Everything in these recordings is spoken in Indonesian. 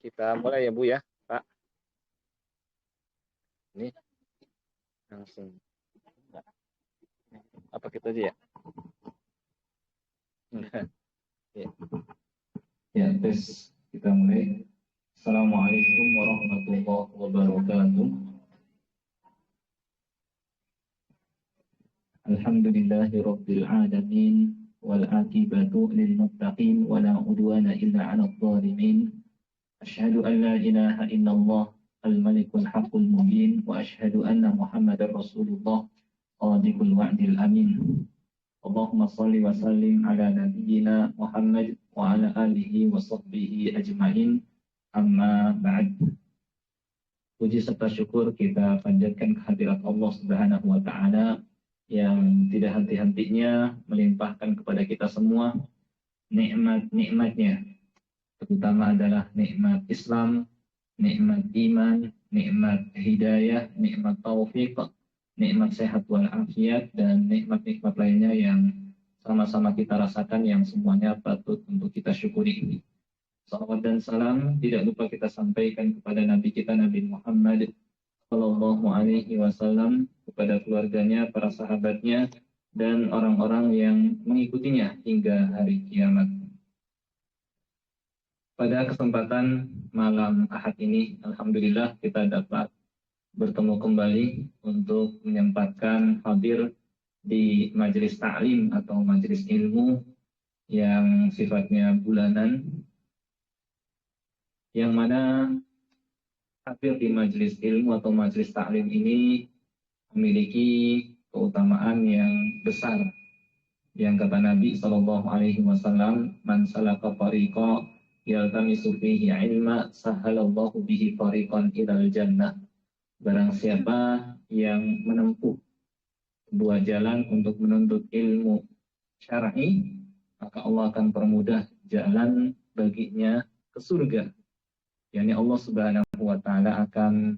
Kita mulai ya Bu ya, Pak. Ini langsung. Apa kita aja ya? Ya. Ya, tes kita mulai. Assalamualaikum warahmatullahi wabarakatuh. Alhamdulillahirabbil alamin wal aqibatu lil muttaqin wala udwana illa 'alal zalimin. Asyhadu an la ilaha illallah al malikul haqqul mubin wa asyhadu anna Muhammadar Rasulullah shadiqul wa'dil amin. Allahumma salli wa sallim ala nabiyyina Muhammad wa ala alihi wa sahbihi ajma'in, amma ba'd. Puji serta syukur kita panjatkan kehadirat Allah Subhanahu wa Ta'ala yang tidak henti-hentinya melimpahkan kepada kita semua nikmat-nikmatnya, terutama adalah nikmat Islam, nikmat iman, nikmat hidayah, nikmat taufik, nikmat sehat walafiat, dan nikmat-nikmat lainnya yang sama-sama kita rasakan, yang semuanya patut untuk kita syukuri. Salawat dan salam tidak lupa kita sampaikan kepada Nabi kita, Nabi Muhammad Sallallahu Alaihi Wasallam, kepada keluarganya, para sahabatnya, dan orang-orang yang mengikutinya hingga hari kiamat. Pada kesempatan malam Ahad ini, alhamdulillah kita dapat bertemu kembali untuk menyempatkan hadir di majelis ta'lim atau majelis ilmu yang sifatnya bulanan, yang mana hadir di majelis ilmu atau majelis ta'lim ini memiliki keutamaan yang besar, yang kata Nabi SAW, man salaka tariqa yaltamisu fihi ilma sahalallahu bihi tariqan ilal jannah. Barang siapa yang menempuh sebuah jalan untuk menuntut ilmu syar'i, maka Allah akan permudah jalan baginya ke surga. Yani Allah Subhanahu wa Ta'ala akan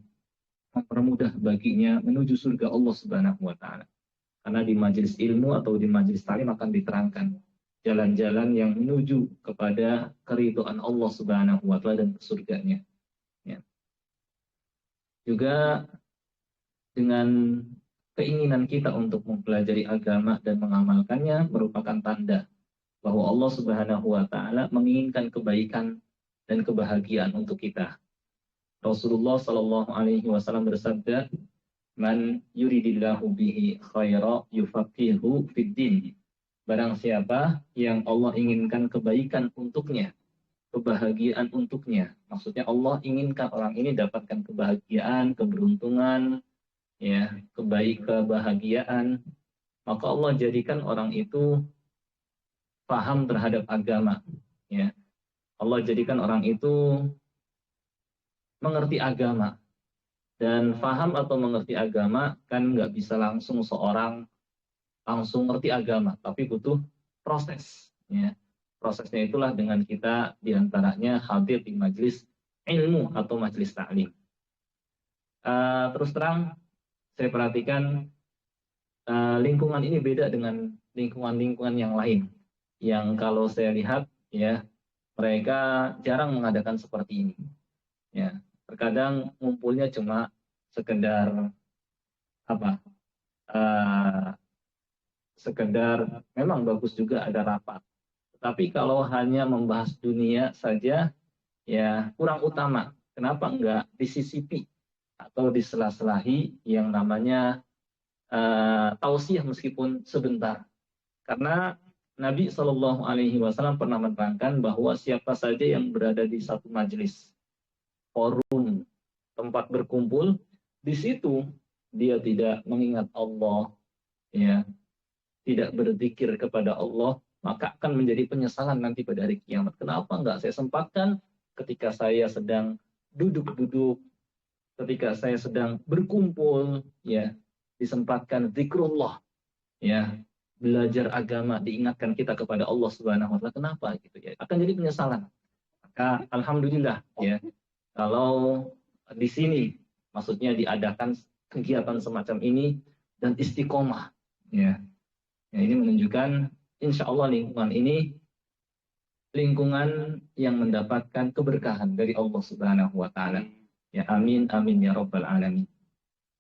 mempermudah baginya menuju surga Allah Subhanahu wa Ta'ala. Karena di majelis ilmu atau di majelis ta'lim akan diterangkan jalan-jalan yang menuju kepada keridhaan Allah Subhanahu wa Ta'ala dan ke surganya. Juga dengan keinginan kita untuk mempelajari agama dan mengamalkannya merupakan tanda bahwa Allah Subhanahu wa Ta'ala menginginkan kebaikan dan kebahagiaan untuk kita. Rasulullah Shallallahu Alaihi Wasallam bersabda, "Man yuridillahu bihi khaira yufaqihu fid din." Barang siapa yang Allah inginkan kebaikan untuknya, kebahagiaan untuknya. Maksudnya Allah inginkan orang ini dapatkan kebahagiaan, keberuntungan, ya, kebahagiaan. Maka Allah jadikan orang itu paham terhadap agama, ya. Allah jadikan orang itu mengerti agama. Dan paham atau mengerti agama kan nggak bisa langsung seorang langsung ngerti agama, tapi butuh proses, ya. Prosesnya itulah dengan kita diantaranya hadir di majelis ilmu atau majelis ta'lim. Terus terang, saya perhatikan lingkungan ini beda dengan lingkungan-lingkungan yang lain. Yang kalau saya lihat, ya, mereka jarang mengadakan seperti ini. Ya, terkadang ngumpulnya cuma sekedar apa? Sekedar memang bagus juga ada rapat. Tapi kalau hanya membahas dunia saja, ya kurang utama. Kenapa enggak disisipi atau disela-selahi yang namanya tausiah meskipun sebentar? Karena Nabi Shallallahu Alaihi Wasallam pernah menerangkan bahwa siapa saja yang berada di satu majelis, forum, tempat berkumpul, di situ dia tidak mengingat Allah, ya, tidak berzikir kepada Allah, maka akan menjadi penyesalan nanti pada hari kiamat. Kenapa enggak saya sempatkan ketika saya sedang duduk-duduk, ketika saya sedang berkumpul, ya, disempatkan zikrullah, ya, belajar agama, diingatkan kita kepada Allah Subhanahu wa Ta'ala. Kenapa gitu, ya? Akan jadi penyesalan. Maka alhamdulillah, ya, kalau di sini maksudnya diadakan kegiatan semacam ini dan istiqomah, ya. Ya, ini menunjukkan insya Allah lingkungan ini lingkungan yang mendapatkan keberkahan dari Allah Subhanahu wa taala. Ya amin amin ya rabbal alamin.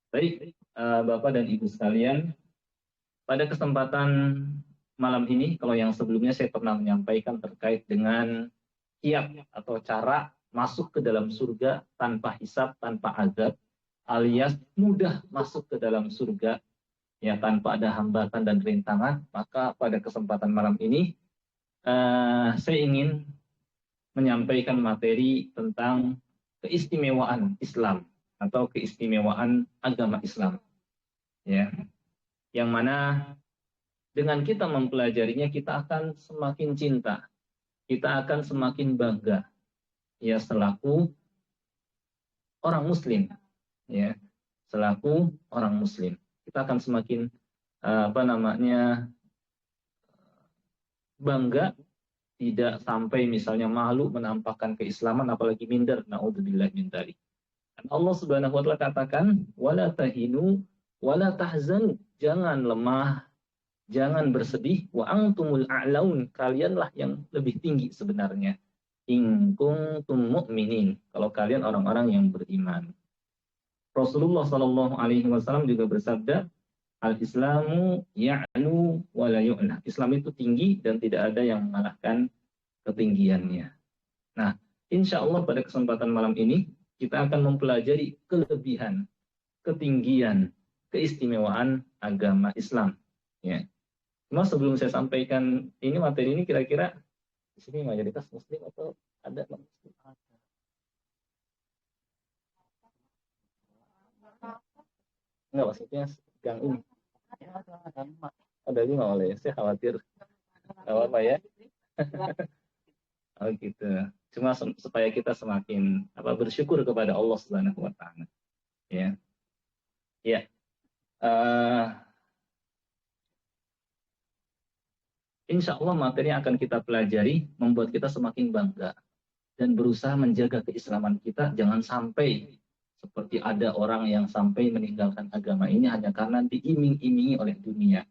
Baik, Bapak dan Ibu sekalian, pada kesempatan malam ini, kalau yang sebelumnya saya pernah menyampaikan terkait dengan kiat atau cara masuk ke dalam surga tanpa hisab, tanpa azab, alias mudah masuk ke dalam surga ya tanpa ada hambatan dan rintangan. Maka pada kesempatan malam ini saya ingin menyampaikan materi tentang keistimewaan Islam atau keistimewaan agama Islam ya, yang mana dengan kita mempelajarinya kita akan semakin cinta, kita akan semakin bangga ya selaku orang muslim ya, selaku orang muslim kita akan semakin bangga, tidak sampai misalnya malu menampakkan keislaman apalagi minder, naudzubillah min dzalik. Allah Subhanahu wa taala katakan wala tahinu wala tahzanu, jangan lemah, jangan bersedih, wa antumul a'laun, kalianlah yang lebih tinggi sebenarnya, in kuntum mu'minin, kalau kalian orang-orang yang beriman. Rasulullah Shallallahu Alaihi Wasallam juga bersabda, al-Islamu ya'lu wa la yu'la. Islam itu tinggi dan tidak ada yang mengalahkan ketinggiannya. Nah, insya Allah pada kesempatan malam ini kita akan mempelajari kelebihan, ketinggian, keistimewaan agama Islam. Ya. Cuma sebelum saya sampaikan ini materi ini, kira-kira di sini mayoritas Muslim atau ada non-Muslim? Enggak, maksudnya gang ini. Ada 5 oleh, saya khawatir. Nggak apa-apa ya. Oh gitu. Cuma supaya kita semakin bersyukur kepada Allah Subhanahu wa taala. Ya. Ya. Insya Allah materi yang akan kita pelajari membuat kita semakin bangga dan berusaha menjaga keislaman kita. Jangan sampai seperti ada orang yang sampai meninggalkan agama ini hanya karena diiming-imingi oleh dunia,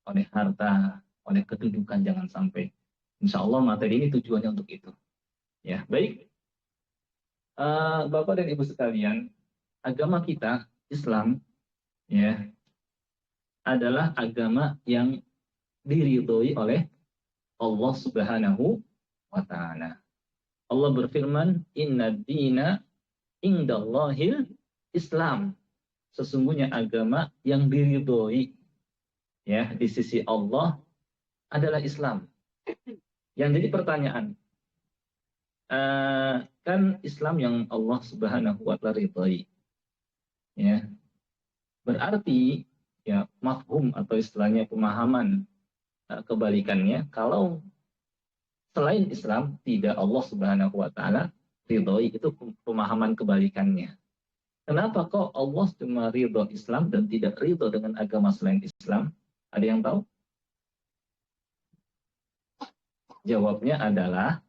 oleh harta, oleh kedudukan. Jangan sampai. Insya Allah materi ini tujuannya untuk itu. Ya, baik. Bapak dan Ibu sekalian, agama kita Islam ya adalah agama yang diridhoi oleh Allah Subhanahu wa taala. Allah berfirman, "Inna dina indallahil Islam." Sesungguhnya agama yang diridhoi ya di sisi Allah adalah Islam. Yang jadi pertanyaan, kan Islam yang Allah Subhanahu wa taala ridhoi. Ya. Berarti ya mafhum atau istilahnya pemahaman kebalikannya, kalau selain Islam tidak Allah Subhanahu wa taala ridhoi, itu pemahaman kebalikannya. Kenapa kok Allah cuma ridho Islam dan tidak ridho dengan agama selain Islam? Ada yang tahu? Jawabnya adalah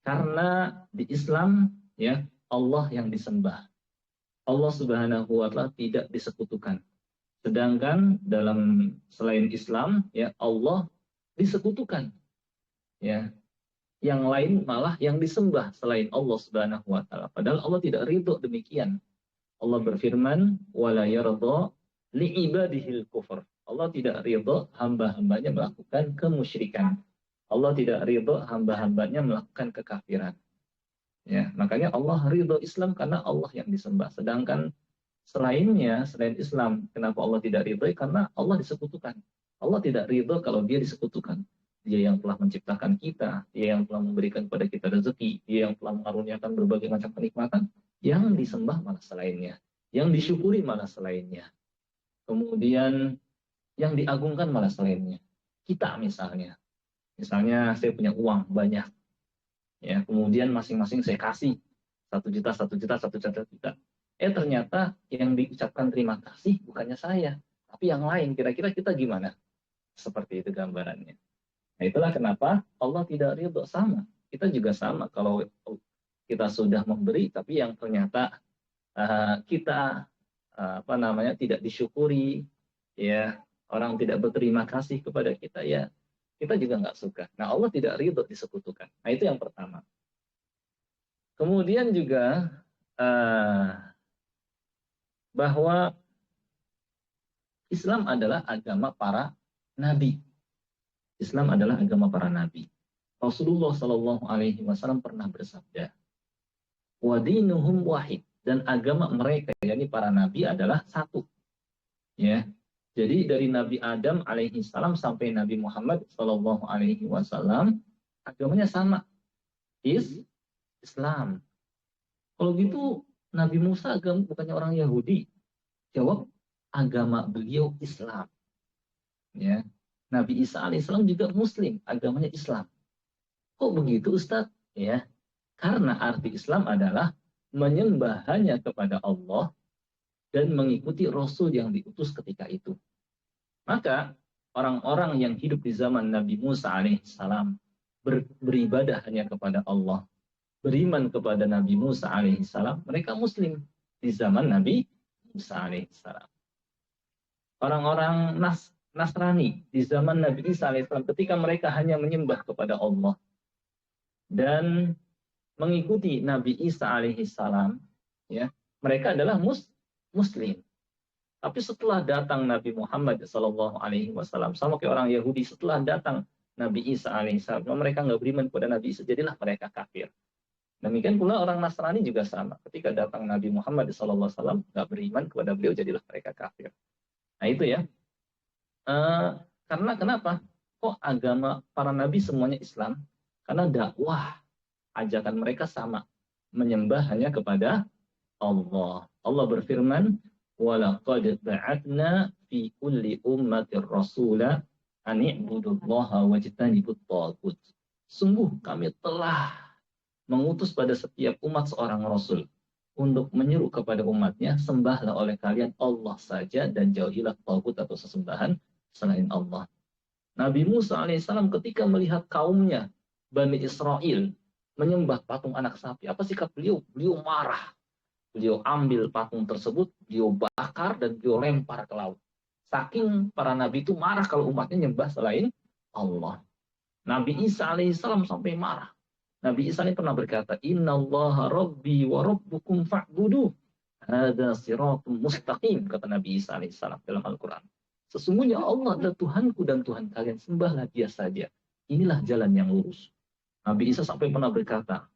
karena di Islam ya Allah yang disembah. Allah Subhanahu wa taala tidak disekutukan. Sedangkan dalam selain Islam ya Allah disekutukan. Ya. Yang lain malah yang disembah selain Allah Subhanahu wa taala. Padahal Allah tidak ridho demikian. Allah berfirman, "Wala yardha li'ibadihil kufur." Allah tidak ridho hamba-hambanya melakukan kemusyrikan. Allah tidak ridho hamba-hambanya melakukan kekafiran. Ya, makanya Allah ridho Islam karena Allah yang disembah. Sedangkan selainnya, selain Islam, kenapa Allah tidak ridho? Karena Allah disekutukan. Allah tidak ridho kalau dia disekutukan. Dia yang telah menciptakan kita, dia yang telah memberikan kepada kita rezeki, dia yang telah mengaruniakan berbagai macam kenikmatan, yang disembah malah selainnya, yang disyukuri malah selainnya. Kemudian yang diagungkan malah selainnya. Kita misalnya saya punya uang banyak, ya, kemudian masing-masing saya kasih 1 juta, 1 juta, 1 juta. Ternyata yang diucapkan terima kasih bukannya saya, tapi yang lain. Kira-kira kita gimana? Seperti itu gambarannya. Nah, itulah kenapa Allah tidak ridho. Sama, kita juga sama. Kalau kita sudah memberi, tapi yang ternyata kita tidak disyukuri, ya, orang tidak berterima kasih kepada kita, ya, kita juga nggak suka. Nah, Allah tidak ridho disekutukan. Nah, itu yang pertama. Kemudian juga bahwa Islam adalah agama para nabi. Islam adalah agama para nabi. Rasulullah Shallallahu Alaihi Wasallam pernah bersabda, "Wadinuhum wahid," dan agama mereka, yakni para nabi, adalah satu. Ya, jadi dari Nabi Adam alaihi salam sampai Nabi Muhammad Shallallahu Alaihi Wasallam agamanya sama, Islam. Kalau gitu Nabi Musa agama bukannya orang Yahudi? Jawab, agama beliau Islam. Ya, Nabi Isa alaihissalam juga Muslim, agamanya Islam. Kok begitu Ustadz? Ya, karena arti Islam adalah menyembah hanya kepada Allah dan mengikuti Rasul yang diutus ketika itu. Maka orang-orang yang hidup di zaman Nabi Musa alaihissalam beribadah hanya kepada Allah, beriman kepada Nabi Musa alaihissalam, mereka Muslim di zaman Nabi Musa alaihissalam. Orang-orang Nasrani di zaman Nabi Isa alaihissalam, ketika mereka hanya menyembah kepada Allah dan mengikuti Nabi Isa alaihissalam, ya, mereka adalah Muslim. Tapi setelah datang Nabi Muhammad Sallallahu Alaihi Wasallam, sama kayak orang Yahudi, setelah datang Nabi Isa alaihissalam, mereka nggak beriman kepada Nabi Isa, jadilah mereka kafir. Demikian pula orang Nasrani juga sama. Ketika datang Nabi Muhammad Sallallahu Alaihi Wasallam, nggak beriman kepada beliau, jadilah mereka kafir. Nah itu ya. Karena kenapa? Kok agama para nabi semuanya Islam? Karena dakwah, ajakan mereka sama, menyembah hanya kepada Allah. Allah berfirman, وَلَقَدْ بَعَثْنَا فِي كُلِّ أُمَّةٍ رَسُولًا أَنِ اعْبُدُوا اللَّهَ وَاجْتَنِبُوا الطَّاغُوتَ. Sungguh kami telah mengutus pada setiap umat seorang rasul untuk menyeru kepada umatnya, sembahlah oleh kalian Allah saja dan jauhilah tagut atau sesembahan selain Allah. Nabi Musa alaihissalam ketika melihat kaumnya Bani Israel menyembah patung anak sapi, apa sikap beliau? Beliau marah. Beliau ambil patung tersebut, beliau bakar dan beliau lempar ke laut. Saking para nabi itu marah kalau umatnya nyembah selain Allah. Nabi Isa alaihissalam sampai marah. Nabi Isa ini pernah berkata, Innallaha rabbi wa rabbukum fa'budu. Hada siratum mustaqim, kata Nabi Isa alaihissalam dalam Al-Quran. Sesungguhnya Allah adalah Tuhanku dan Tuhan kalian, sembahlah Dia saja. Inilah jalan yang lurus. Nabi Isa sampai pernah berkata,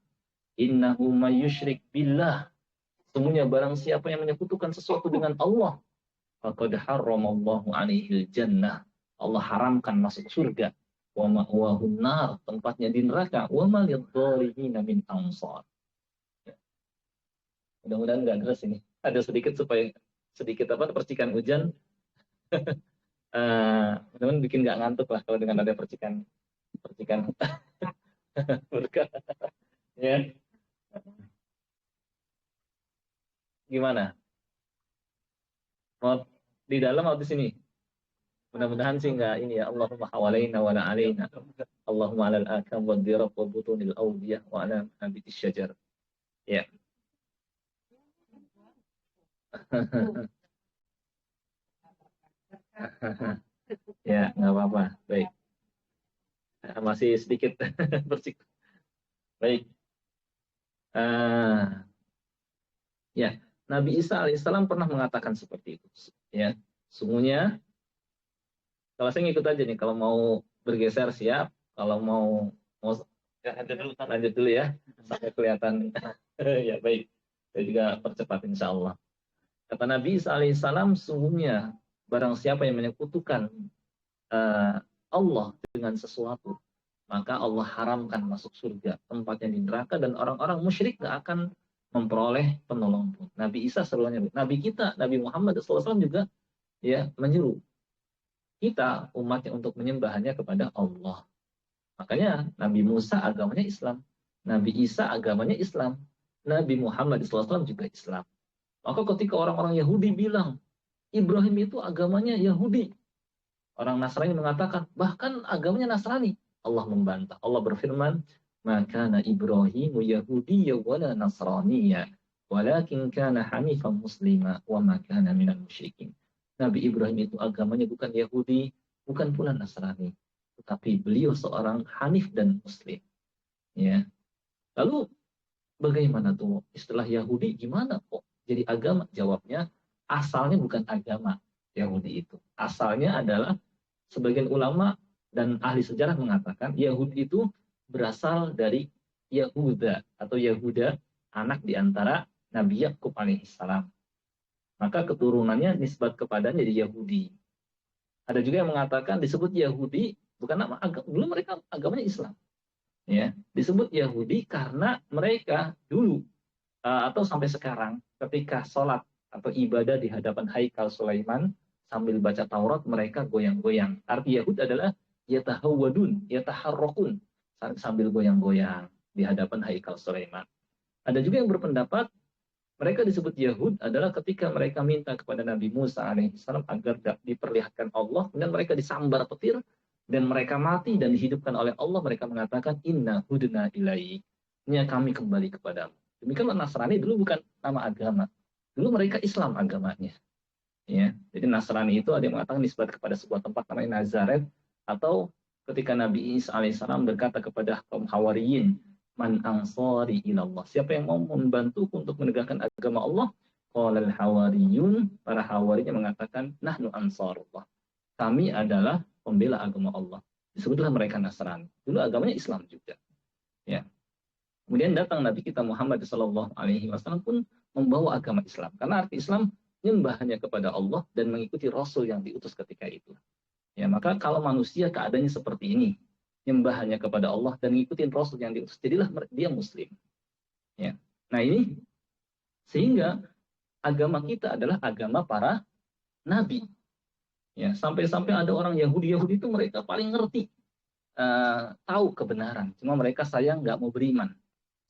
Innahu mayyushrik billah. Sesungguhnya barang siapa yang menyekutukan sesuatu dengan Allah, faqad harramallahu alaihil jannah. Allah haramkan masuk surga. Wa ma'wahun nar, tempatnya di neraka. Wa ma lidh-dhalimina min ansar. Mudah-mudahan nggak deras ini. Ada sedikit supaya sedikit percikan hujan. Mudah-mudahan bikin nggak ngantuk lah kalau dengan ada percikan berkah. Ya. Gimana? Mau di dalam atau di sini? Mudah-mudahan sih enggak ini ya. Allahumma hawalaina wa la alaina. Allahumma alal akam wa dirab wa butunil awdiyah wa ala habitis syajar. Ya. Ya, enggak apa-apa. Baik. Masih sedikit bersik. Baik. Ya. Nabi Isa alaihissalam pernah mengatakan seperti itu. Ya, sungguhnya kalau saya ngikut aja nih, kalau mau bergeser siap, kalau mau lanjut dulu ya, sampai kelihatan. Ya baik, saya juga percepat insya Allah. Kata Nabi Isa alaihissalam, sungguhnya barang siapa yang menyekutukan Allah dengan sesuatu, maka Allah haramkan masuk surga, tempatnya di neraka, dan orang-orang musyrik gak akan memperoleh penolong pun. Nabi Isa seruannya, Nabi kita, Nabi Muhammad SAW juga ya menyuruh kita umatnya untuk menyembah hanya kepada Allah. Makanya Nabi Musa agamanya Islam, Nabi Isa agamanya Islam, Nabi Muhammad SAW juga Islam. Maka ketika orang-orang Yahudi bilang Ibrahim itu agamanya Yahudi, orang Nasrani mengatakan bahkan agamanya Nasrani, Allah membantah. Allah berfirman, maka Ibrahim Yahudi wala Nasraniya, walakin kana hanifan muslima wa ma kana minal musyrikin. Nabi Ibrahim itu agamanya bukan Yahudi, bukan pula Nasrani. tetapi beliau seorang Hanif dan Muslim. Ya. Lalu bagaimana tuh istilah Yahudi gimana kok jadi agama? Jawabnya, asalnya bukan agama Yahudi itu. Asalnya adalah sebagian ulama dan ahli sejarah mengatakan Yahudi itu berasal dari Yahuda atau Yahuda, anak di antara Nabi Yakub alaihissalam. Maka keturunannya nisbat kepadanya jadi Yahudi. Ada juga yang mengatakan disebut Yahudi bukan nama agama, dulu mereka agamanya Islam. Ya, disebut Yahudi karena mereka dulu atau sampai sekarang ketika sholat atau ibadah di hadapan Haikal Sulaiman sambil baca Taurat mereka goyang-goyang. Arti Yahud adalah yatahawwadun, yataharrokun, sambil goyang-goyang di hadapan Haikal Sulaiman. Ada juga yang berpendapat mereka disebut Yahud adalah ketika mereka minta kepada Nabi Musa alaihissalam agar diperlihatkan Allah, dan mereka disambar petir dan mereka mati dan dihidupkan oleh Allah. Mereka mengatakan inna hudna ilaik, nya kami kembali kepadamu. Demikianlah Nasrani dulu bukan nama agama, dulu mereka Islam agamanya. Ya, jadi Nasrani itu ada yang mengatakan nisbat kepada sebuah tempat namanya Nazaret, atau ketika Nabi Isa alaihissalam berkata kepada kaum Hawariyin, man ansari ilallah, siapa yang mau membantu untuk menegakkan agama Allah? Qalal hawariyun, para hawarinya mengatakan nahnu ansarullah, kami adalah pembela agama Allah. Disebutlah mereka Nasrani. Dulu agamanya Islam juga. Ya. Kemudian datang Nabi kita Muhammad SAW pun membawa agama Islam. Karena arti Islam nyembah hanya kepada Allah dan mengikuti Rasul yang diutus ketika itu. Ya, maka kalau manusia keadaannya seperti ini, nyembah hanya kepada Allah dan mengikuti Rasul yang diutus, jadilah dia Muslim. Ya. Nah ini sehingga agama kita adalah agama para nabi. Ya, sampai-sampai ada orang Yahudi itu mereka paling ngerti, tahu kebenaran, cuma mereka sayang nggak mau beriman.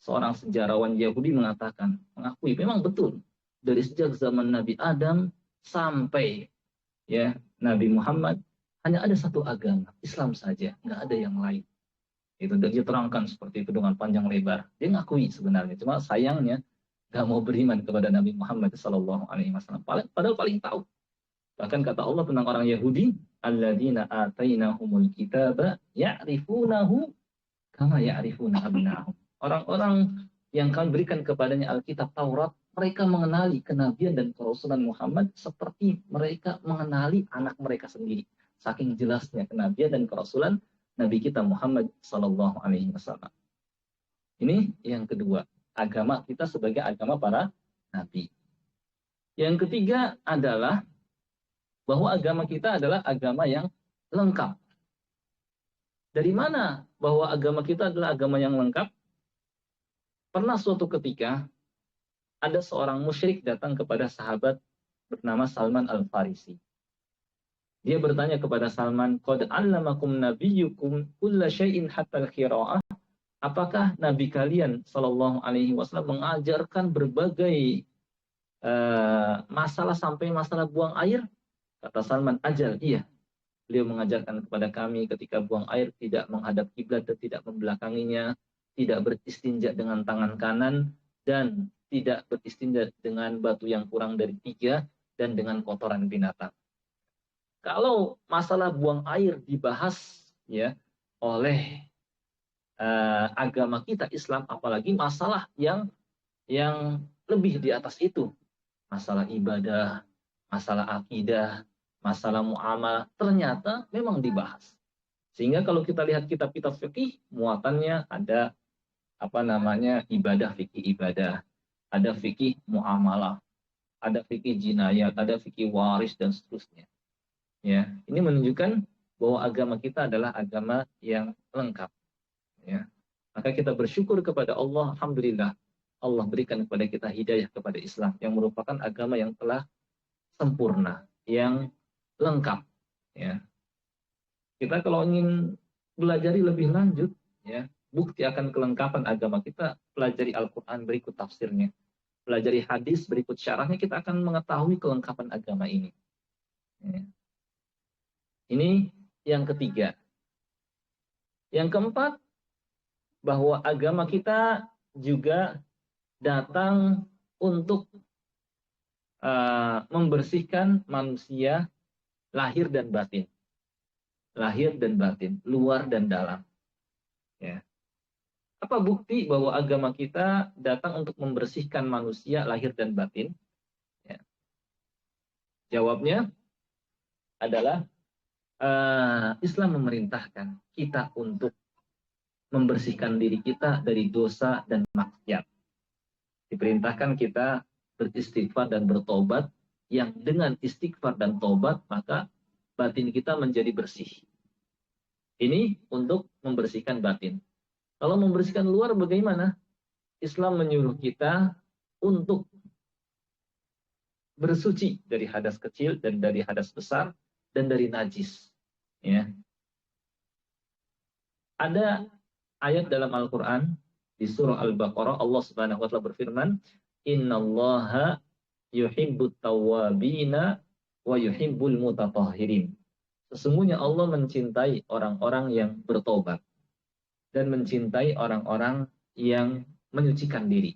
Seorang sejarawan Yahudi mengatakan, mengakui memang betul dari sejak zaman Nabi Adam sampai ya Nabi Muhammad hanya ada satu agama, Islam saja, nggak ada yang lain. Itu dia terangkan seperti itu dengan panjang lebar. Dia ngakui sebenarnya, cuma sayangnya nggak mau beriman kepada Nabi Muhammad SAW. Padahal paling tahu. Bahkan kata Allah tentang orang Yahudi, alladzina atainahumul kitaba ya'rifunahu kama ya'rifuna abna'ahum. Orang-orang yang kami berikan kepadanya Alkitab Taurat, mereka mengenali kenabian dan kerasulan Muhammad seperti mereka mengenali anak mereka sendiri. Saking jelasnya kenabian dan kerasulan Nabi kita Muhammad sallallahu alaihi wasallam. Ini yang kedua, agama kita sebagai agama para nabi. Yang ketiga adalah bahwa agama kita adalah agama yang lengkap. Dari mana bahwa agama kita adalah agama yang lengkap? Pernah suatu ketika ada seorang musyrik datang kepada sahabat bernama Salman Al-Farisi. Dia bertanya kepada Salman, "Qad 'allamakum nabiyyukum kulla syai'in hatta al-qira'ah?" Apakah nabi kalian sallallahu alaihi wasallam mengajarkan berbagai masalah sampai masalah buang air? Kata Salman, "Ajal, iya. Beliau mengajarkan kepada kami ketika buang air tidak menghadap kiblat dan tidak membelakanginya, tidak beristinja dengan tangan kanan, dan tidak beristinja dengan batu yang kurang dari 3, dan dengan kotoran binatang." Kalau masalah buang air dibahas ya oleh agama kita Islam, apalagi masalah yang lebih di atas itu, masalah ibadah, masalah akidah, masalah muamalah, ternyata memang dibahas. Sehingga kalau kita lihat kitab-kitab fikih, muatannya ada ibadah, fikih ibadah, ada fikih muamalah, ada fikih jinayat, ada fikih waris dan seterusnya. Ya, ini menunjukkan bahwa agama kita adalah agama yang lengkap. Ya, maka kita bersyukur kepada Allah, alhamdulillah Allah berikan kepada kita hidayah kepada Islam yang merupakan agama yang telah sempurna, yang lengkap. Ya, kita kalau ingin belajari lebih lanjut, ya, bukti akan kelengkapan agama kita, pelajari Al-Quran berikut tafsirnya, pelajari hadis berikut syarahnya, kita akan mengetahui kelengkapan agama ini. Ya. Ini yang ketiga. Yang keempat, bahwa agama kita juga datang untuk membersihkan manusia lahir dan batin. lahir dan batin, luar dan dalam. Ya. Apa bukti bahwa agama kita datang untuk membersihkan manusia lahir dan batin? Ya. Jawabnya adalah Islam memerintahkan kita untuk membersihkan diri kita dari dosa dan maksiat. Diperintahkan kita beristighfar dan bertobat, yang dengan istighfar dan tobat maka batin kita menjadi bersih. Ini untuk membersihkan batin. Kalau membersihkan luar bagaimana? Islam menyuruh kita untuk bersuci dari hadas kecil dan dari hadas besar dan dari najis. Ya. Ada ayat dalam Al-Quran di surah Al-Baqarah, Allah Subhanahu wa taala berfirman, "Innallaha yuhibbut tawwabina wa yuhibbul mutatahhirin." Sesungguhnya Allah mencintai orang-orang yang bertobat dan mencintai orang-orang yang menyucikan diri.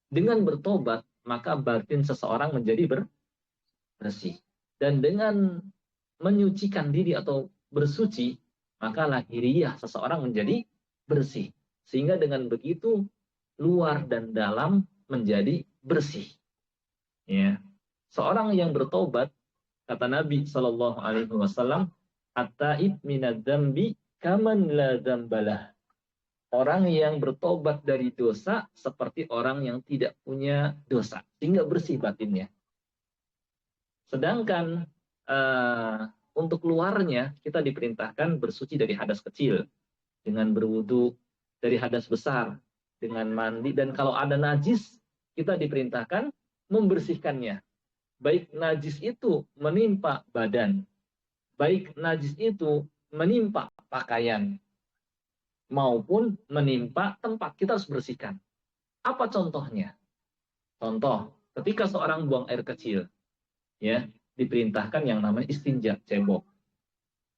Dengan bertobat, maka batin seseorang menjadi bersih. Dan dengan menyucikan diri atau bersuci, maka lahiriah seseorang menjadi bersih. Sehingga dengan begitu, luar dan dalam menjadi bersih. Ya. Seorang yang bertobat, kata Nabi Shallallahu Alaihi Wasallam, "At-taib minadz-dzambi kaman la dzambalah." Orang yang bertobat dari dosa seperti orang yang tidak punya dosa, sehingga bersih batinnya. Sedangkan untuk luarnya kita diperintahkan bersuci dari hadas kecil dengan berwudu, dari hadas besar dengan mandi, dan kalau ada najis kita diperintahkan membersihkannya. Baik najis itu menimpa badan, baik najis itu menimpa pakaian, maupun menimpa tempat, kita harus bersihkan. Apa contohnya? Contoh, ketika seorang buang air kecil, ya, diperintahkan yang namanya istinja, cebok.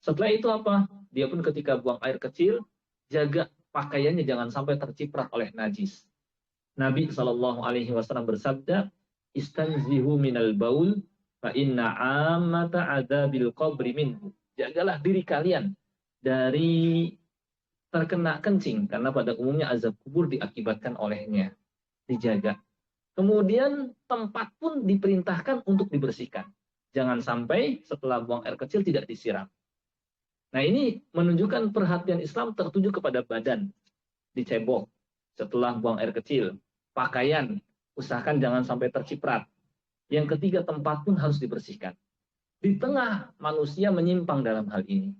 Setelah itu apa? Dia pun ketika buang air kecil, jaga pakaiannya jangan sampai terciprat oleh najis. Nabi Shallallahu Alaihi Wasallam bersabda, "Istanzihu minal baul, fa inna ammata adzabil qabri minhu." Jagalah diri kalian dari terkena kencing, karena pada umumnya azab kubur diakibatkan olehnya. Dijaga. Kemudian tempat pun diperintahkan untuk dibersihkan. Jangan sampai setelah buang air kecil tidak disiram. Nah, ini menunjukkan perhatian Islam tertuju kepada badan, dicebok setelah buang air kecil. Pakaian, usahakan jangan sampai terciprat. Yang ketiga, tempat pun harus dibersihkan. Di tengah manusia menyimpang dalam hal ini.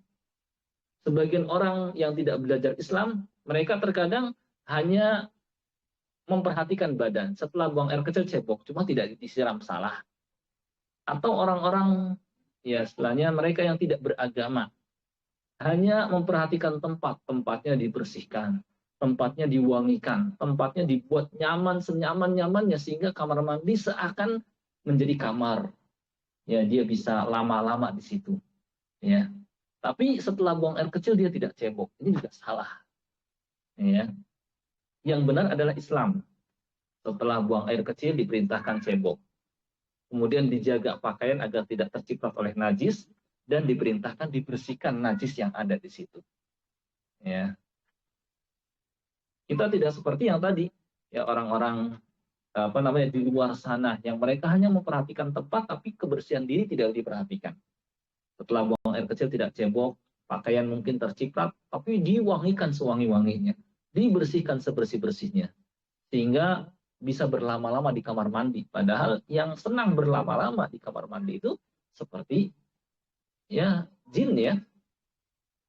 Sebagian orang yang tidak belajar Islam, mereka terkadang hanya memperhatikan badan. Setelah buang air kecil cebok, cuma tidak disiram, salah. Atau orang-orang, ya istilahnya mereka yang tidak beragama, hanya memperhatikan tempat, tempatnya dibersihkan, tempatnya diwangikan, tempatnya dibuat nyaman, senyaman-nyamannya, sehingga kamar mandi seakan menjadi kamar. Ya, dia bisa lama-lama di situ. Ya. Tapi setelah buang air kecil dia tidak cebok. Ini juga salah. Ya. Yang benar adalah Islam. Setelah buang air kecil diperintahkan cebok. Kemudian dijaga pakaian agar tidak terciprat oleh najis, dan diperintahkan dibersihkan najis yang ada di situ. Ya. Kita tidak seperti yang tadi, ya, orang-orang di luar sana yang mereka hanya memperhatikan tempat tapi kebersihan diri tidak diperhatikan. Setelah buang air kecil tidak cebok, pakaian mungkin terciprat, tapi diwangikan sewangi-wanginya, dibersihkan sebersih-bersihnya, sehingga bisa berlama-lama di kamar mandi. Padahal yang senang berlama-lama di kamar mandi itu seperti, ya, jin, ya.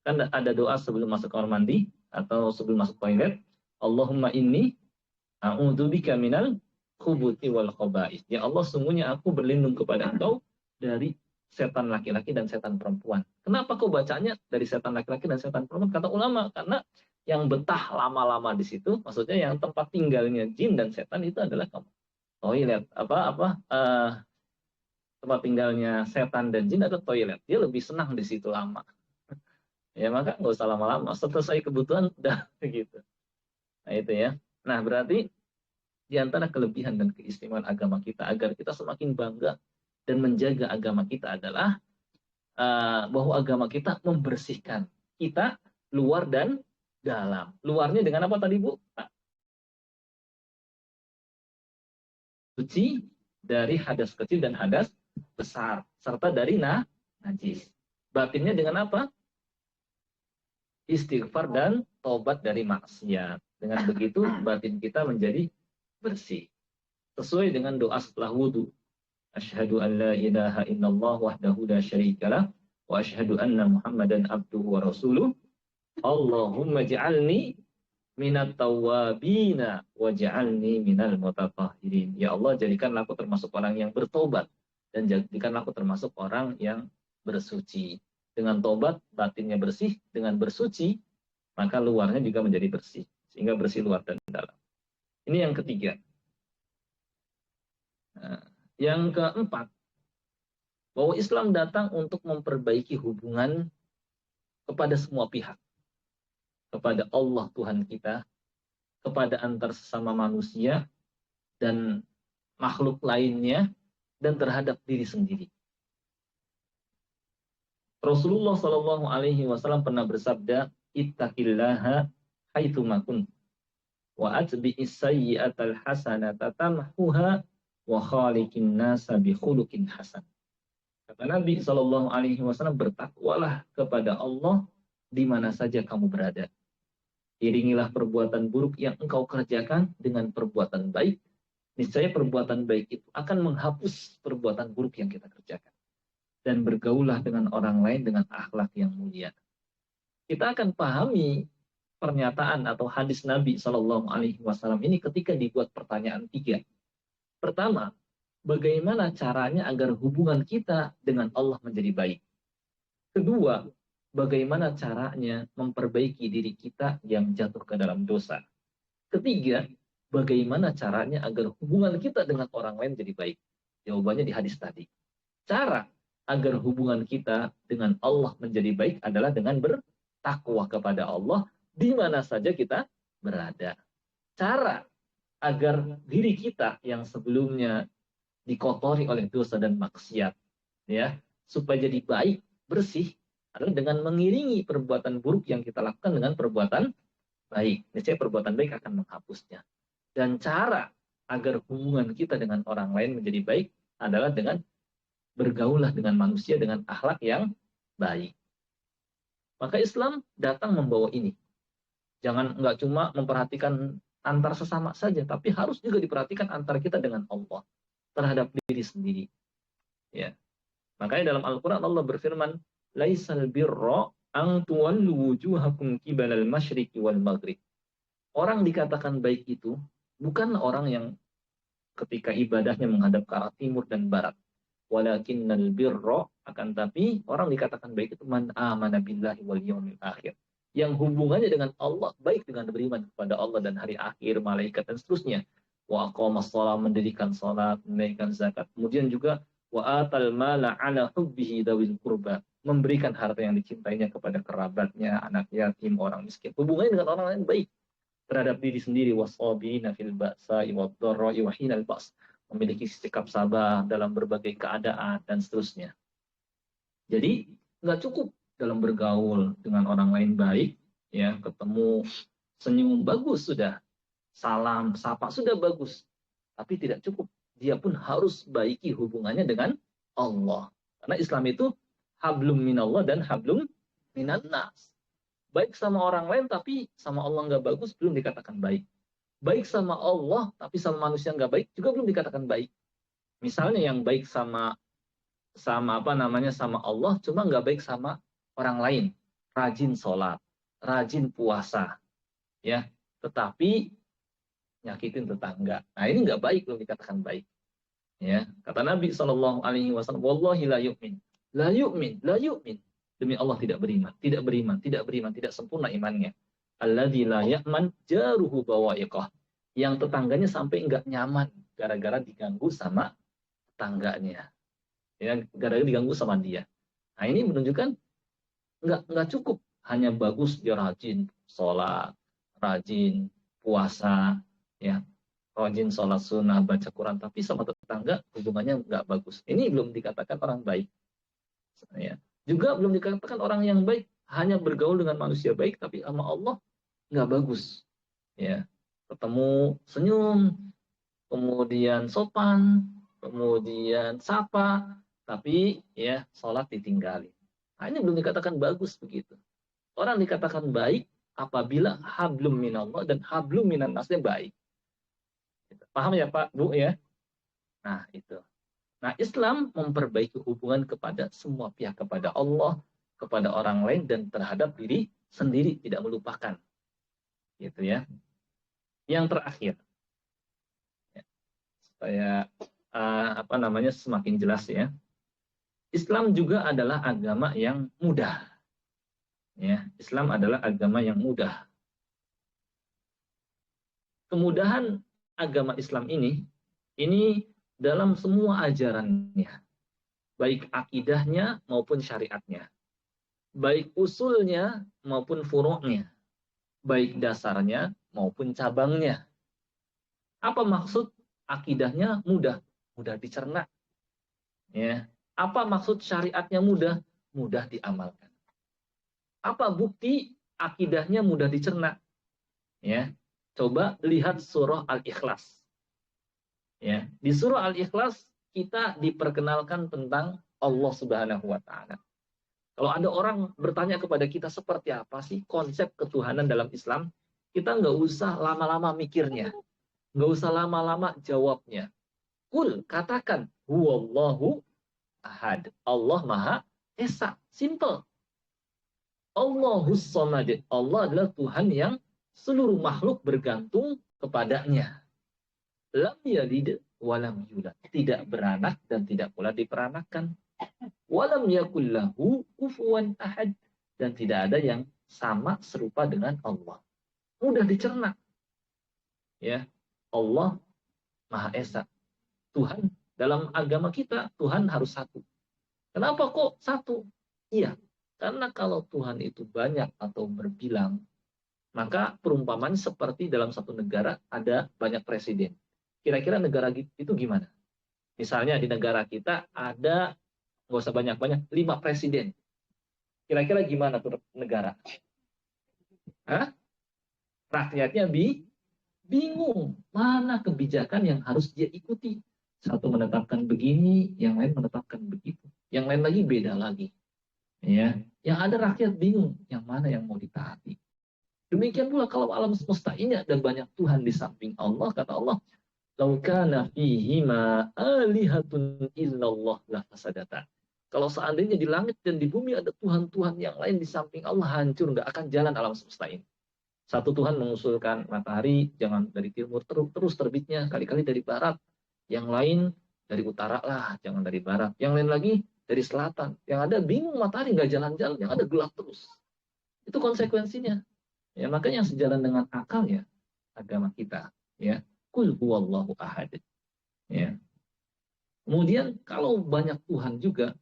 Kan ada doa sebelum masuk kamar mandi atau sebelum masuk toilet, Allahumma inni a'udzubika minal khubuthi wal khaba'ith. Ya Allah, sungguhnya aku berlindung kepada Engkau dari setan laki-laki dan setan perempuan. Kenapa kau bacanya dari setan laki-laki dan setan perempuan? Kata ulama, karena yang betah lama-lama di situ, maksudnya yang tempat tinggalnya jin dan setan itu adalah toilet. Tempat tinggalnya setan dan jin adalah toilet. Dia lebih senang di situ lama. Ya, maka nggak usah lama-lama. Selesai kebutuhan udah gitu. Nah, itu ya. Nah, berarti di antara kelebihan dan keistimewaan agama kita agar kita semakin bangga dan menjaga agama kita adalah bahwa agama kita membersihkan kita luar dan dalam. Luarnya dengan apa tadi, Bu? Suci dari hadas kecil dan hadas besar, serta dari najis. Batinnya dengan apa? Istighfar dan taubat dari maksiat. Dengan begitu batin kita menjadi bersih. Sesuai dengan doa setelah wudhu. Asyhadu an la ilaha illallah wahdahu la syarikalah wa asyhadu anna Muhammadan abduhu wa rasuluh. Allahumma ja'alni minat tawabina wa ja'alni minal mutatahhirin. Ya Allah, jadikanlah aku termasuk orang yang bertobat dan jadikanlah aku termasuk orang yang bersuci. Dengan tobat batinnya bersih, dengan bersuci maka luarnya juga menjadi bersih, sehingga bersih luar dan dalam. Ini yang ketiga. Nah, yang keempat, bahwa Islam datang untuk memperbaiki hubungan kepada semua pihak. Kepada Allah Tuhan kita, kepada antar sesama manusia, dan makhluk lainnya, dan terhadap diri sendiri. Rasulullah Shallallahu Alaihi Wasallam pernah bersabda, ittaqillaha haitsuma kunt, wa atbi'is sayyi'atal hasanata tamhuha, wa khaliqin nasa bi khuluqin hasan. Kata Nabi Shallallahu Alaihi Wasallam, bertakwalah kepada Allah di mana saja kamu berada. Iringilah perbuatan buruk yang engkau kerjakan dengan perbuatan baik. Niscaya perbuatan baik itu akan menghapus perbuatan buruk yang kita kerjakan. Dan bergaulah dengan orang lain dengan akhlak yang mulia. Kita akan pahami pernyataan atau hadis Nabi Shallallahu Alaihi Wasallam ini ketika dibuat pertanyaan 3. Pertama, bagaimana caranya agar hubungan kita dengan Allah menjadi baik? Kedua, bagaimana caranya memperbaiki diri kita yang jatuh ke dalam dosa? Ketiga, bagaimana caranya agar hubungan kita dengan orang lain jadi baik? Jawabannya di hadis tadi. Cara agar hubungan kita dengan Allah menjadi baik adalah dengan bertakwa kepada Allah di mana saja kita berada. Cara agar diri kita yang sebelumnya dikotori oleh dosa dan maksiat, ya, supaya jadi baik, bersih, adalah dengan mengiringi perbuatan buruk yang kita lakukan dengan perbuatan baik. Niscaya perbuatan baik akan menghapusnya. Dan cara agar hubungan kita dengan orang lain menjadi baik adalah dengan bergaulah dengan manusia dengan akhlak yang baik. Maka Islam datang membawa ini. Jangan nggak cuma memperhatikan antar sesama saja, tapi harus juga diperhatikan antar kita dengan Allah terhadap diri sendiri. Ya. Makanya dalam Al-Quran Allah berfirman, laisal birra an tuwallu wujuhakum qibalal masyriqi wal maghrib. Orang dikatakan baik itu bukan orang yang ketika ibadahnya menghadap ke arah timur dan barat. Walakinnal birra, akan tapi orang dikatakan baik itu man amana billahi wal yawmil akhir. Yang hubungannya dengan Allah baik dengan beriman kepada Allah dan hari akhir, malaikat dan seterusnya. Wa aqamas shalah, mendirikan salat, menunaikan zakat. Kemudian juga wa atal mala ala hubbihi dawil qurba, memberikan harta yang dicintainya kepada kerabatnya, anak yatim, orang miskin. Hubungannya dengan orang lain baik terhadap diri sendiri. Wasabina fil ba'sa'i wad dharra'i wa hinal ba's, memiliki sikap sabar dalam berbagai keadaan dan seterusnya. Jadi nggak cukup dalam bergaul dengan orang lain baik, ya, ketemu senyum bagus sudah, salam sapa sudah bagus, tapi tidak cukup. Dia pun harus baiki hubungannya dengan Allah. Karena Islam itu hablum minallah dan hablum minan nas. Baik sama orang lain tapi sama Allah nggak bagus, belum dikatakan baik. Baik sama Allah tapi sama manusia nggak baik juga belum dikatakan baik. Misalnya yang baik sama sama Allah, cuma nggak baik sama orang lain, rajin sholat, rajin puasa, ya, tetapi nyakitin tetangga. Nah ini nggak baik, belum dikatakan baik. Ya, kata Nabi Shallallahu Alaihi Wasallam, wallahi la yu'min, la yu'min, la yu'min. Demi Allah tidak beriman, tidak beriman, tidak beriman, tidak sempurna imannya. Alladzi la ya'man jaruhu bawa'iqah, yang tetangganya sampai nggak nyaman gara-gara diganggu sama tetangganya, ya, gara-gara diganggu sama dia. Nah ini menunjukkan nggak cukup hanya bagus dia rajin sholat, rajin puasa, ya, rajin sholat sunnah, baca Quran, tapi sama tetangga hubungannya nggak bagus. Ini belum dikatakan orang baik. Ya. Juga belum dikatakan orang yang baik hanya bergaul dengan manusia baik, tapi sama Allah nggak bagus. Ya, ketemu senyum, kemudian sopan, kemudian sapa, tapi ya sholat ditinggali. Nah, ini belum dikatakan bagus begitu. Orang dikatakan baik apabila hablum minallah dan hablum minan nasnya baik. Paham ya Pak, Bu ya? Nah, itu. Nah, Islam memperbaiki hubungan kepada semua pihak, kepada Allah, kepada orang lain, dan terhadap diri sendiri, tidak melupakan. Gitu ya. Yang terakhir, ya, supaya semakin jelas ya. Islam juga adalah agama yang mudah. Ya, Islam adalah agama yang mudah. Kemudahan agama Islam ini dalam semua ajarannya, baik akidahnya maupun syariatnya, baik usulnya maupun furu'nya, baik dasarnya maupun cabangnya. Apa maksud akidahnya mudah? Mudah dicerna. Ya. Apa maksud syariatnya mudah? Mudah diamalkan. Apa bukti akidahnya mudah dicerna? Ya. Coba lihat surah Al-Ikhlas. Ya, di surah Al-Ikhlas kita diperkenalkan tentang Allah Subhanahu wa taala. Kalau ada orang bertanya kepada kita seperti apa sih konsep ketuhanan dalam Islam, kita nggak usah lama-lama mikirnya, nggak usah lama-lama jawabnya. Kul, katakan, huwallahu ahad. Allah Maha Esa. Simple. Allahus samad. Allah adalah Tuhan yang seluruh makhluk bergantung kepadanya. Lam yalid walam yulad. Tidak beranak dan tidak pula diperanakan. Walam yakullahu kufuwan ahad. Dan tidak ada yang sama serupa dengan Allah. Mudah dicerna. Ya, Allah Maha Esa. Tuhan dalam agama kita, Tuhan harus satu. Kenapa kok satu? Iya, karena kalau Tuhan itu banyak atau berbilang, maka perumpamaan seperti dalam satu negara ada banyak presiden. Kira-kira negara itu gimana? Misalnya di negara kita ada, nggak usah banyak-banyak, 5 presiden. Kira-kira gimana tuh negara? Hah? Rakyatnya bingung. Mana kebijakan yang harus dia ikuti? Satu menetapkan begini, yang lain menetapkan begitu. Yang lain lagi beda lagi. Ya, yang ada rakyat bingung, yang mana yang mau ditaati. Demikian pula kalau alam semesta ini ada banyak Tuhan di samping Allah, kata Allah, "Lau kana fihima alihatun illallah la fasadata." Kalau seandainya di langit dan di bumi ada Tuhan-Tuhan yang lain di samping Allah, hancur, nggak akan jalan alam semesta ini. Satu Tuhan mengusulkan matahari jangan dari timur terus terbitnya, kali-kali dari barat. Yang lain dari utara lah, jangan dari barat. Yang lain lagi dari selatan. Yang ada bingung, matahari nggak jalan-jalan, yang ada gelap terus. Itu konsekuensinya. Ya, makanya yang sejalan dengan akal ya agama kita. Ya, kul huwallahu ahad. Ya. Kemudian kalau banyak Tuhan juga,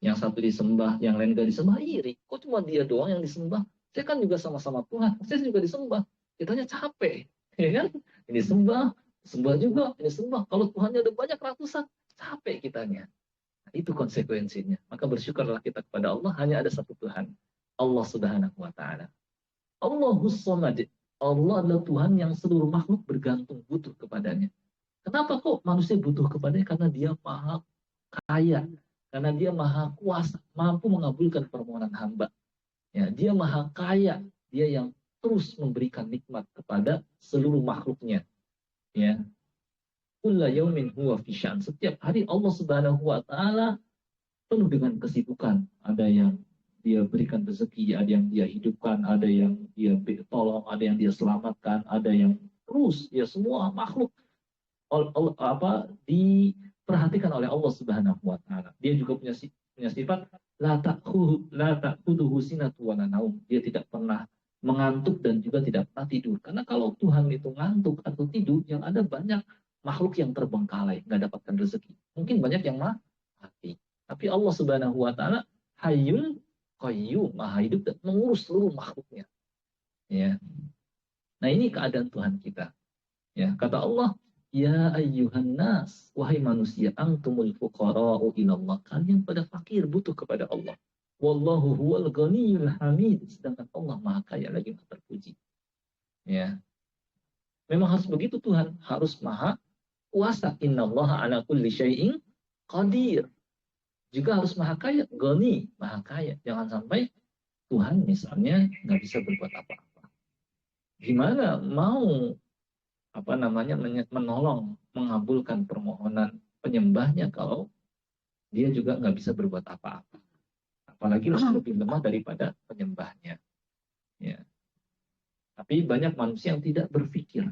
yang satu disembah, yang lain gak disembah, iri. Kok cuma dia doang yang disembah? Saya kan juga sama-sama Tuhan, saya juga disembah. Kitanya capek, ya kan? Ini sembah juga, ini sembah. Kalau Tuhannya ada banyak ratusan, capek kitanya. Nah, itu konsekuensinya. Maka bersyukurlah kita kepada Allah, hanya ada satu Tuhan. Allah Subhanahu wa ta'ala. Allahus samad. Allah adalah Tuhan yang seluruh makhluk bergantung, butuh kepadanya. Kenapa kok manusia butuh kepadanya? Karena dia maha kaya. Karena dia maha kuasa, mampu mengabulkan permohonan hamba. Ya, dia maha kaya. Dia yang terus memberikan nikmat kepada seluruh makhluknya. Ya. Kulla yaumin huwa fi sya'n. Setiap hari Allah Subhanahu wa taala penuh dengan kesibukan. Ada yang dia berikan rezeki, ada yang dia hidupkan, ada yang dia tolong, ada yang dia selamatkan, ada yang terus ya semua makhluk diperhatikan oleh Allah Subhanahu wa taala. Dia juga punya sifat la ta'khudhuhu sinatun wa la naum. Dia tidak pernah mengantuk dan juga tidak pernah tidur. Karena kalau Tuhan itu ngantuk atau tidur, yang ada banyak makhluk yang terbengkalai, nggak dapatkan rezeki. Mungkin banyak yang mati. Tapi Allah Subhanahu wa taala Hayyul Qayyum, Maha hidup dan mengurus seluruh makhluknya. Ya. Nah, ini keadaan Tuhan kita. Ya, kata Allah, ya ayyuhan nas, wahai manusia, antumul fuqara'u ilallah. Kalian pada fakir, butuh kepada Allah. Wallahu huwal ghaniyul hamid. Sedangkan Allah Maha Kaya lagi Maha terpuji. Ya. Memang harus begitu Tuhan, harus Maha Kuasa. Innallaha ala kulli syai'in qadir. Juga harus Maha Kaya, Ghani, Maha Kaya. Jangan sampai Tuhan misalnya nggak bisa berbuat apa-apa. Gimana mau menolong, mengabulkan permohonan penyembahnya kalau dia juga nggak bisa berbuat apa-apa. Apalagi lebih lemah daripada penyembahnya. Ya. Tapi banyak manusia yang tidak berpikir,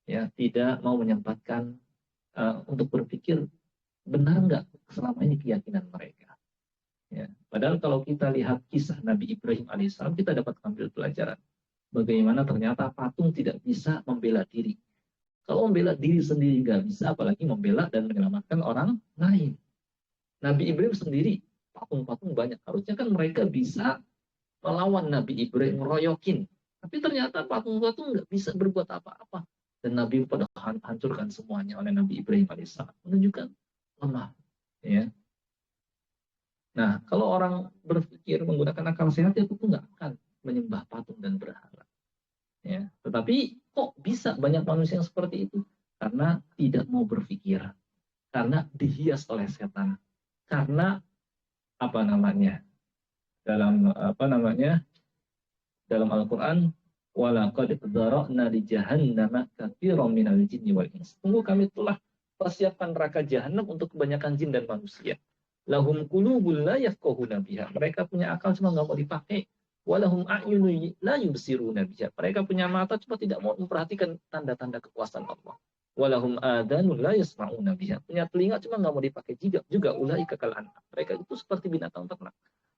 ya, tidak mau menyempatkan untuk berpikir benar nggak selama ini keyakinan mereka. Ya. Padahal kalau kita lihat kisah Nabi Ibrahim alaihissalam, kita dapat ambil pelajaran bagaimana ternyata patung tidak bisa membela diri. Kalau membela diri sendiri nggak bisa, apalagi membela dan menyelamatkan orang lain. Nabi Ibrahim sendiri, patung-patung banyak. Harusnya kan mereka bisa melawan Nabi Ibrahim, meroyokin. Tapi ternyata patung-patung nggak bisa berbuat apa-apa. Dan Nabi pada hancurkan semuanya oleh Nabi Ibrahim alaihissalam. Menunjukkan lemah. Ya. Nah, kalau orang berpikir menggunakan akal sehat, ya tentu nggak akan menyembah patung dan berhala. Ya. Tetapi kok bisa banyak manusia yang seperti itu? Karena tidak mau berpikir. Karena dihias oleh setan. Karena dalam Al-Quran, walaqad dzara'na li jahannama katsiran minal jinni wal ins. Sungguh kami telah persiapkan neraka jahanam untuk kebanyakan jin dan manusia. Lahum qulubun la yafqahuna biha. Mereka punya akal cuma nggak mau dipakai. Walahum a'yunun la yubsiruna biha. Mereka punya mata cuma tidak mau memperhatikan tanda-tanda kekuasaan Allah. Walahum adanun la yasma'una biha. Punya telinga cuma nggak mau dipakai juga ulaika kal an'am. Mereka itu seperti binatang ternak.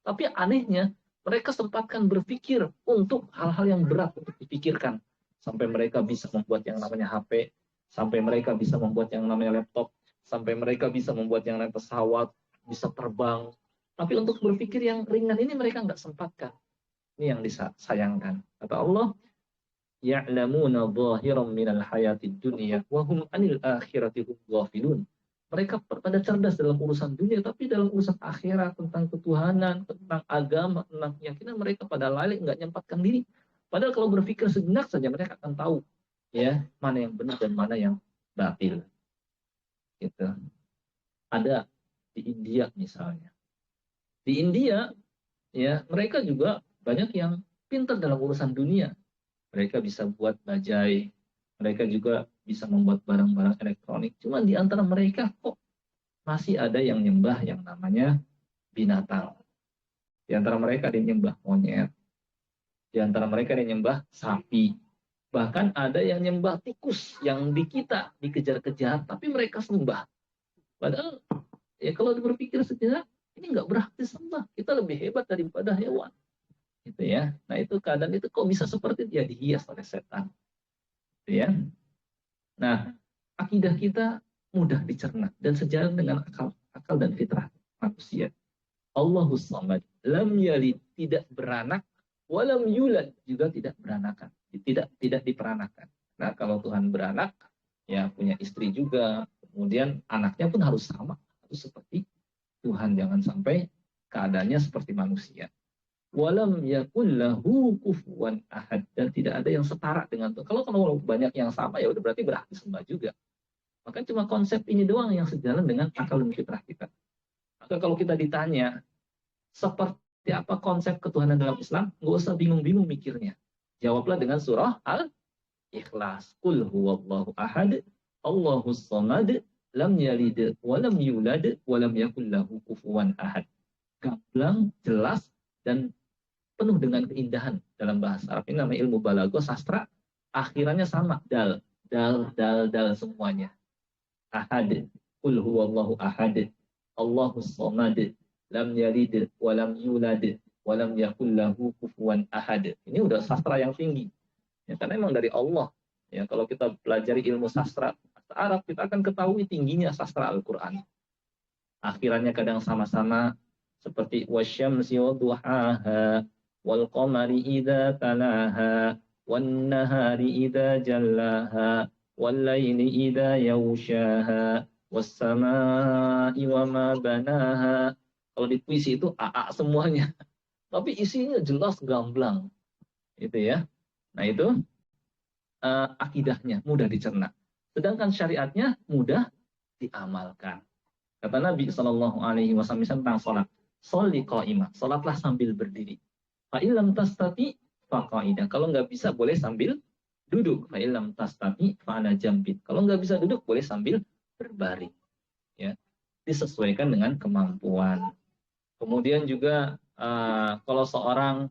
Tapi anehnya mereka sempatkan berpikir untuk hal-hal yang berat untuk dipikirkan. Sampai mereka bisa membuat yang namanya HP, sampai mereka bisa membuat yang namanya laptop, sampai mereka bisa membuat yang namanya pesawat, bisa terbang. Tapi untuk berpikir yang ringan ini mereka nggak sempatkan. Ini yang disayangkan. Kata Allah, ya'lamuna zahiran minal hayatid dunya wa hum 'anil akhirati hum ghafilun. Mereka pada cerdas dalam urusan dunia, tapi dalam urusan akhirat, tentang ketuhanan, tentang agama, tentang keyakinan, mereka pada lalai, nggak nyempatkan diri. Padahal kalau berpikir sejenak saja mereka akan tahu, ya, mana yang benar dan mana yang batil. Gitu. Ada di India misalnya. Di India, ya, mereka juga banyak yang pintar dalam urusan dunia. Mereka bisa buat bajai, mereka juga bisa membuat barang-barang elektronik. Cuma di antara mereka kok masih ada yang nyembah yang namanya binatang. Di antara mereka ada yang nyembah monyet. Di antara mereka ada yang nyembah sapi. Bahkan ada yang nyembah tikus yang di kita dikejar-kejar, tapi mereka sembah. Padahal ya kalau berpikir sejenak, ini nggak berarti sembah. Kita lebih hebat daripada hewan. Gitu ya. Nah itu keadaan itu kok bisa seperti dia dihias oleh setan. Gitu ya. Nah, akidah kita mudah dicerna dan sejalan dengan akal dan fitrah manusia. Allahus Samad, lam yalid, tidak beranak, walam yulad, juga tidak beranakan, tidak diperanakan. Nah, kalau Tuhan beranak, ya punya istri juga, kemudian anaknya pun harus sama, harus seperti Tuhan, jangan sampai keadaannya seperti manusia. Walam yakullahu kufuwan ahad, dan tidak ada yang setara dengan Tuhan. Kalau banyak yang sama ya udah berarti berarti sembah juga. Maka cuma konsep ini doang yang sejalan dengan akal dan fitrah kita. Maka kalau kita ditanya seperti apa konsep ketuhanan dalam Islam, nggak usah bingung-bingung mikirnya. Jawablah dengan surah Al-Ikhlas. Qul huwallahu ahad, Allahus samad, lam yalid walam yulad walam yakul lahu kufuwan ahad. Gamblang, jelas, dan penuh dengan keindahan dalam bahasa Arab. Ini namanya ilmu balaghah, sastra. Akhirannya sama, dal semuanya. Ahad, qul huwallahu ahad, Allahus samad, lam yalid walam yulad walam yakul lahu kufuwan ahad. Ini udah sastra yang tinggi. Ya, karena memang dari Allah. Ya, kalau kita pelajari ilmu sastra Arab, kita akan ketahui tingginya sastra Al-Qur'an. Akhirannya kadang sama-sama, seperti wasyamsi wadduhaha wal qamari idza talaha wan nahari idza jallaha wal laili idza yaghshaha was samaa'i wama banaha Kalau di puisi itu AA semuanya, tapi isinya jelas gamblang, gitu ya. Nah itu akidahnya mudah dicerna. Sedangkan syariatnya mudah diamalkan. Kata Nabi Shallallahu Alaihi Wasallam tentang sholat, sholli qaimah, sholatlah sambil berdiri. Fa'ilam tastati faqaidah. Kalau nggak bisa boleh sambil duduk. Fa'ilam tastati fa'ala jambit. Kalau nggak bisa duduk boleh sambil berbaring. Ya, disesuaikan dengan kemampuan. Kemudian juga kalau seorang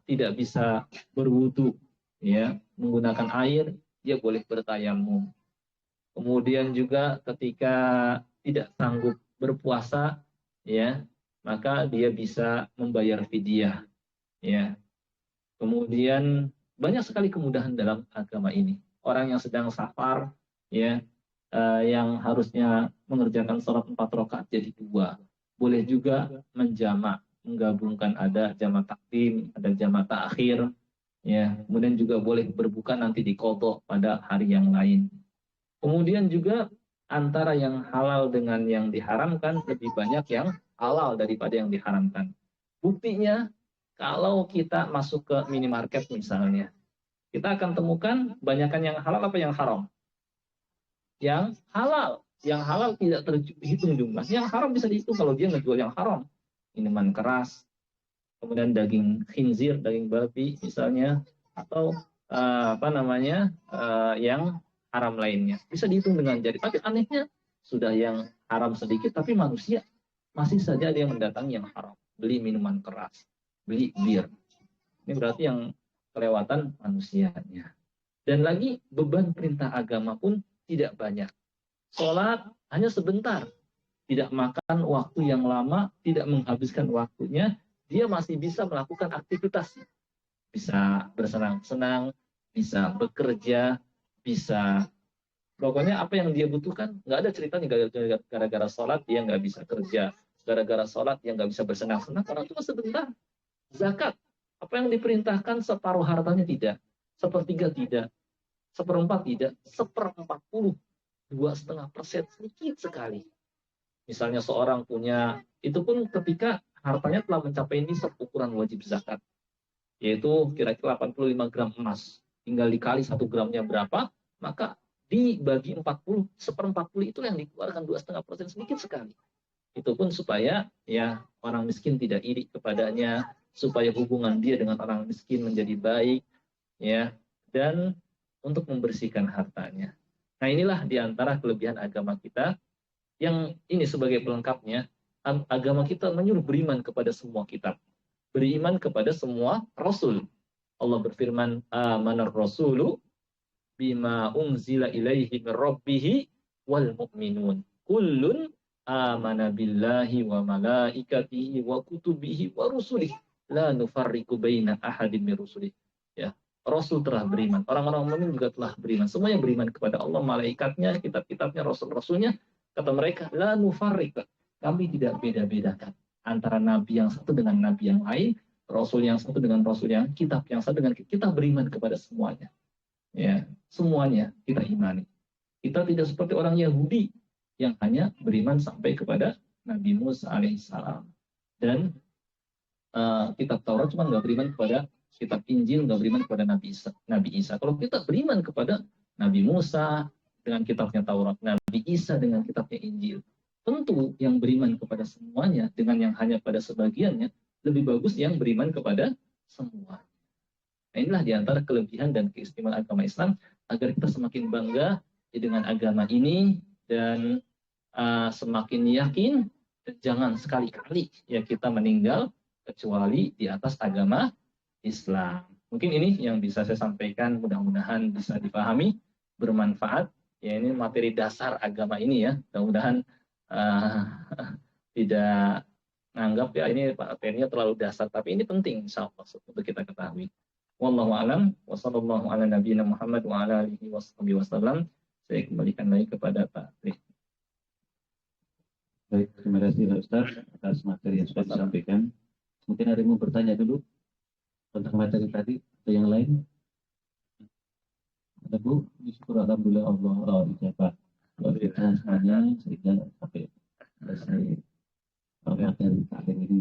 tidak bisa berwudu, ya, menggunakan air, dia boleh bertayamum. Kemudian juga ketika tidak sanggup berpuasa, ya, maka dia bisa membayar fidyah, ya. Kemudian banyak sekali kemudahan dalam agama ini. Orang yang sedang safar, ya, yang harusnya mengerjakan sholat 4 rakaat jadi 2. Boleh juga menjamak, menggabungkan, ada jamak takdim, ada jamak takhir, ya. Kemudian juga boleh berbuka nanti di qadha pada hari yang lain. Kemudian juga antara yang halal dengan yang diharamkan lebih banyak yang halal daripada yang diharamkan. Buktinya kalau kita masuk ke minimarket misalnya, kita akan temukan banyakkan yang halal apa yang haram? Yang halal. Yang halal tidak terhitung jumlah. Yang haram bisa dihitung kalau dia ngejual yang haram. Minuman keras, kemudian daging khinzir, daging babi misalnya, atau yang haram lainnya. Bisa dihitung dengan jari. Tapi anehnya sudah yang haram sedikit, tapi manusia masih saja ada yang mendatangi yang haram. Beli minuman keras, beli bir. Ini berarti yang kelewatan manusianya. Dan lagi beban perintah agama pun tidak banyak. Sholat hanya sebentar, tidak makan waktu yang lama, tidak menghabiskan waktunya, dia masih bisa melakukan aktivitas. Bisa bersenang-senang, bisa bekerja, bisa, pokoknya apa yang dia butuhkan. Nggak ada ceritanya gara-gara sholat dia nggak bisa kerja, gara-gara sholat dia nggak bisa bersenang-senang, karena cuma sebentar. Zakat, apa yang diperintahkan separuh hartanya tidak, sepertiga tidak, seperempat tidak, 1/40, 2,5%, sedikit sekali. Misalnya seorang punya, itu pun ketika hartanya telah mencapai nisab ukuran wajib zakat, yaitu kira-kira 85 gram emas. Tinggal dikali 1 gramnya berapa, maka dibagi 40, 1/40 itu yang dikeluarkan 2,5%, sedikit sekali. Itu pun supaya ya orang miskin tidak iri kepadanya, supaya hubungan dia dengan orang miskin menjadi baik, ya, dan untuk membersihkan hartanya. Nah inilah diantara kelebihan agama kita, yang ini sebagai pelengkapnya, agama kita menyuruh beriman kepada semua kitab, beriman kepada semua rasul. Allah berfirman, amanar rasulu bima unzila ilaihi min rabbih wal mu'minun kullun amana billahi wa malaikatihi wa kutubihi wa rusulih la nufarriqu baina ahadin min rusulih. Ya, Rasul telah beriman, orang-orang mukmin juga telah beriman, semuanya beriman kepada Allah, malaikatnya, kitab-kitabnya, rasul-rasulnya. Kata mereka, la nufarriq, kami tidak beda-bedakan antara nabi yang satu dengan nabi yang lain, rasul yang satu dengan rasul yang, kitab yang satu dengan kita, beriman kepada semuanya. Ya, semuanya kita imani. Kita tidak seperti orang Yahudi yang hanya beriman sampai kepada Nabi Musa alaihissalam, dan kitab Taurat cuma nggak beriman kepada, kitab Injil nggak beriman kepada Nabi Isa. Kalau kita beriman kepada Nabi Musa dengan kitabnya Taurat, Nabi Isa dengan kitabnya Injil, tentu yang beriman kepada semuanya dengan yang hanya pada sebagiannya lebih bagus yang beriman kepada semua. Nah, inilah diantara kelebihan dan keistimewaan agama Islam, agar kita semakin bangga dengan agama ini, dan semakin yakin, dan jangan sekali-kali ya kita meninggal kecuali di atas agama Islam. Mungkin ini yang bisa saya sampaikan, mudah-mudahan bisa dipahami, bermanfaat. Ya, ini materi dasar agama ini ya, mudah-mudahan tidak menganggap ya ini materinya terlalu dasar, tapi ini penting insya Allah untuk kita ketahui. Wallahu a'lam wa sallallahu ala nabiyina Muhammad wa ala alihi wasallam. Saya kembalikan lagi kepada Pak Tri. Baik, terima kasih Pak Ustaz atas materi yang sudah disampaikan. Mungkin ada yang mau bertanya dulu tentang materi tadi atau yang lain? Ada Bu? Syukur alhamdulillah Allah ijabah. Kita semuanya sehingga sampai selesai materi taklim ini